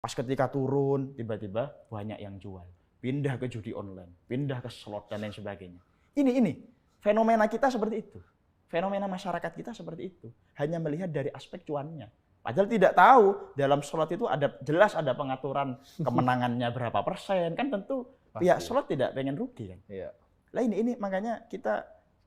Pas ketika turun, tiba-tiba banyak yang jual. Pindah ke judi online, pindah ke slot, dan lain sebagainya. Ini, fenomena kita seperti itu. Fenomena masyarakat kita seperti itu. Hanya melihat dari aspek cuannya. Padahal tidak tahu, dalam slot itu jelas ada pengaturan kemenangannya berapa persen. Kan tentu pihak slot tidak pengen rugi kan. Iya. Lah ini makanya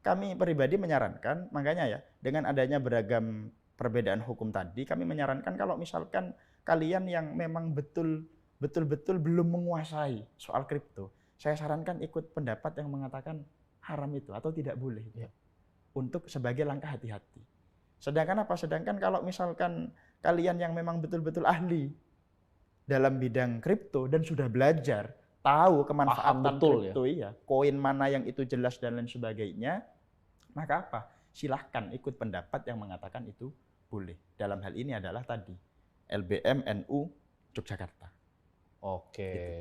kami pribadi menyarankan, makanya ya, dengan adanya beragam perbedaan hukum tadi, kami menyarankan kalau misalkan kalian yang memang betul-betul belum menguasai soal kripto, saya sarankan ikut pendapat yang mengatakan haram itu atau tidak boleh. Ya. Untuk sebagai langkah hati-hati. Sedangkan apa? Sedangkan kalau misalkan kalian yang memang betul-betul ahli dalam bidang kripto dan sudah belajar, tahu kemanfaatan kripto, ya, koin mana yang itu jelas dan lain sebagainya, maka apa? Silahkan ikut pendapat yang mengatakan itu boleh. Dalam hal ini adalah tadi LBM NU Yogyakarta. Oke. Gitu.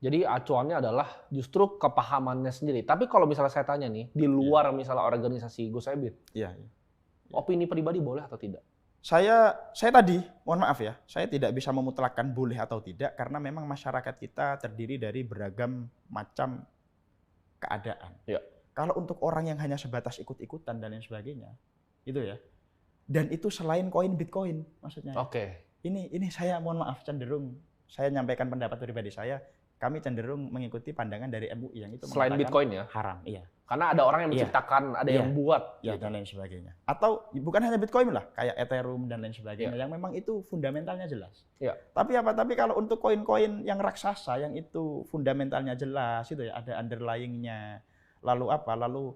Jadi acuannya adalah justru kepahamannya sendiri. Tapi kalau misalnya saya tanya nih, di luar misalnya organisasi Gus Ebit, opini pribadi boleh atau tidak? Saya tadi, mohon maaf ya, saya tidak bisa memutlakkan boleh atau tidak karena memang masyarakat kita terdiri dari beragam macam keadaan. Ya. Kalau untuk orang yang hanya sebatas ikut-ikutan dan lain sebagainya, itu ya. Dan itu selain koin Bitcoin maksudnya. Oke. Ini saya mohon maaf cenderung saya nyampaikan pendapat pribadi saya, kami cenderung mengikuti pandangan dari MUI yang itu selain Bitcoin ya? Haram, iya. Karena ada orang yang menciptakan, ada yang buat, ya, dan lain sebagainya. Atau bukan hanya Bitcoin lah, kayak Ethereum dan lain sebagainya, yang memang itu fundamentalnya jelas. Ya. Tapi kalau untuk koin-koin yang raksasa, yang itu fundamentalnya jelas, itu ya ada underlying-nya. Lalu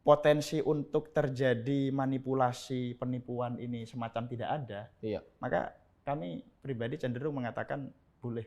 potensi untuk terjadi manipulasi, penipuan ini semacam tidak ada. Iya. Maka kami pribadi cenderung mengatakan boleh